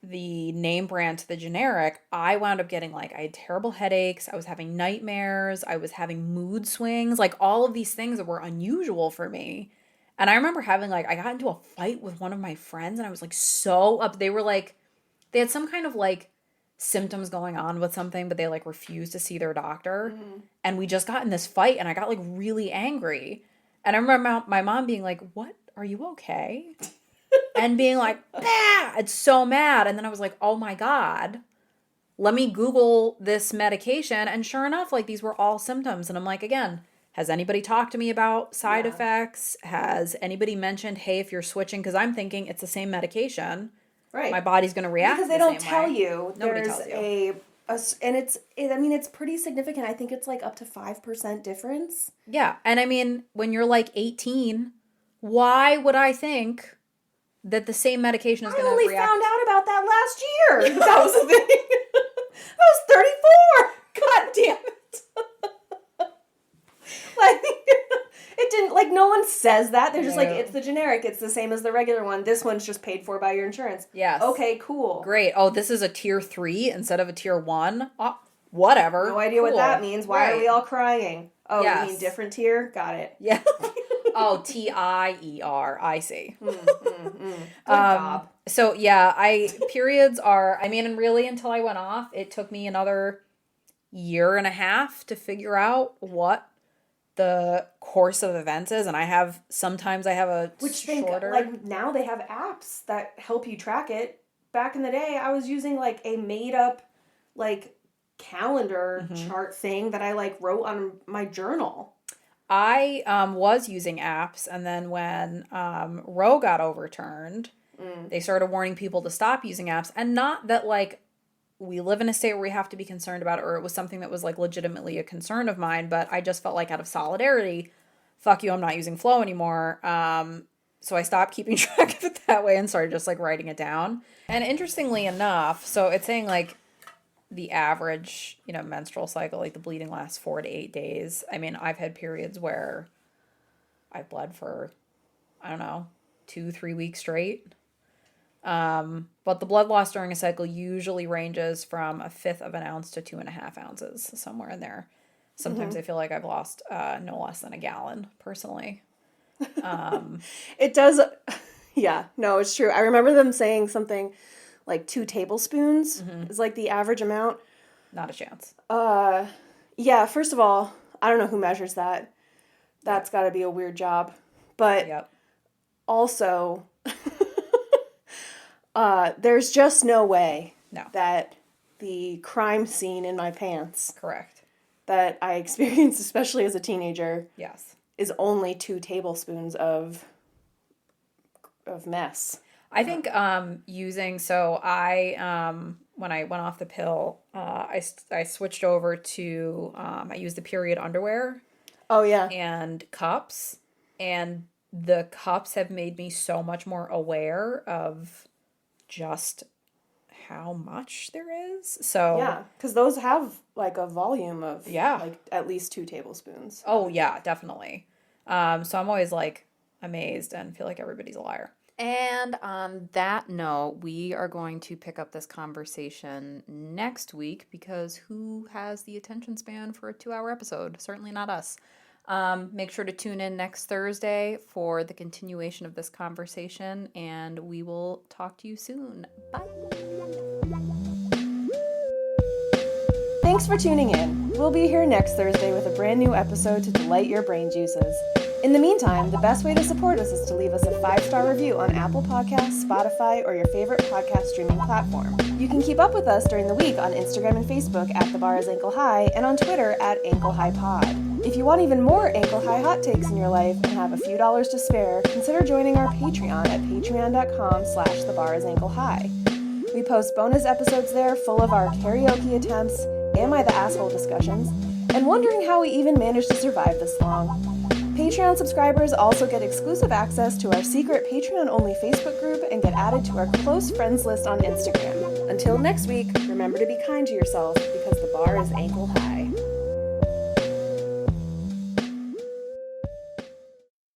the name brand to the generic, I wound up getting like, I had terrible headaches. I was having nightmares. I was having mood swings, like all of these things that were unusual for me. And I remember having like, I got into a fight with one of my friends and I was like so up. They were like, they had some kind of like symptoms going on with something, but they like refused to see their doctor. And we just got in this fight and I got like really angry. And I remember my mom being like, what? Are you okay? And being like, bah! It's so mad. And then I was like, oh my God, let me Google this medication. And sure enough, like these were all symptoms. And I'm like, again, has anybody talked to me about side effects? Has anybody mentioned, hey, if you're switching, because I'm thinking it's the same medication. Right. My body's going to react because they don't tell you. Nobody There's tells you. And it's pretty significant. I think it's like up to 5% difference. Yeah. And I mean, when you're like 18, why would I think that the same medication is going to react? I only found out about that last year. That was the thing. I was 34. God damn it. Like, it didn't, like, no one says that. They're just like, it's the generic. It's the same as the regular one. This one's just paid for by your insurance. Yes. Okay, cool. Great. Oh, this is a tier 3 instead of a tier 1. Oh, whatever. No idea what that means. Why are we all crying? Oh, you mean different tier? Got it. Yeah. Oh, TIER. I see. Good job. So yeah, periods are, I mean, and really until I went off, it took me another year and a half to figure out what the course of events is. And sometimes I have a shorter. Like now they have apps that help you track it. Back in the day, I was using like a made up like calendar chart thing that I like wrote on my journal. I was using apps, and then when Roe got overturned, they started warning people to stop using apps. And not that, like, we live in a state where we have to be concerned about it, or it was something that was, like, legitimately a concern of mine, but I just felt like out of solidarity, fuck you, I'm not using Flow anymore. So I stopped keeping track of it that way and started just, like, writing it down. And interestingly enough, so it's saying, like, the average, menstrual cycle, like the bleeding lasts 4 to 8 days. I mean, I've had periods where I've bled for, I don't know, 2-3 weeks straight. But the blood loss during a cycle usually ranges from 1/5 of an ounce to 2.5 ounces, somewhere in there. Sometimes I feel like I've lost no less than a gallon, personally. It does. Yeah, no, it's true. I remember them saying something like 2 tablespoons is like the average amount. Not a chance. Yeah, first of all, I don't know who measures that. That's got to be a weird job. But also, there's just no way that the crime scene in my pants that I experienced, especially as a teenager, is only 2 tablespoons of mess. I think when I went off the pill, I switched over to, I used the period underwear. Oh, yeah. And cups. And the cups have made me so much more aware of just how much there is. So yeah, because those have like a volume of like at least 2 tablespoons. Oh, yeah, definitely. So I'm always like amazed and feel like everybody's a liar. And on that note, we are going to pick up this conversation next week because who has the attention span for a 2-hour episode? Certainly not us. Make sure to tune in next Thursday for the continuation of this conversation, and we will talk to you soon. Bye. Thanks for tuning in. We'll be here next Thursday with a brand new episode to delight your brain juices. In the meantime, the best way to support us is to leave us a 5-star review on Apple Podcasts, Spotify, or your favorite podcast streaming platform. You can keep up with us during the week on Instagram and Facebook at The Bar is Ankle High and on Twitter at Ankle High Pod. If you want even more ankle high hot takes in your life and have a few dollars to spare, consider joining our Patreon at patreon.com/thebarisAnkleHigh. We post bonus episodes there full of our karaoke attempts, Am I the Asshole discussions, and wondering how we even managed to survive this long. Patreon subscribers also get exclusive access to our secret Patreon-only Facebook group and get added to our close friends list on Instagram. Until next week, remember to be kind to yourself because the bar is ankle high.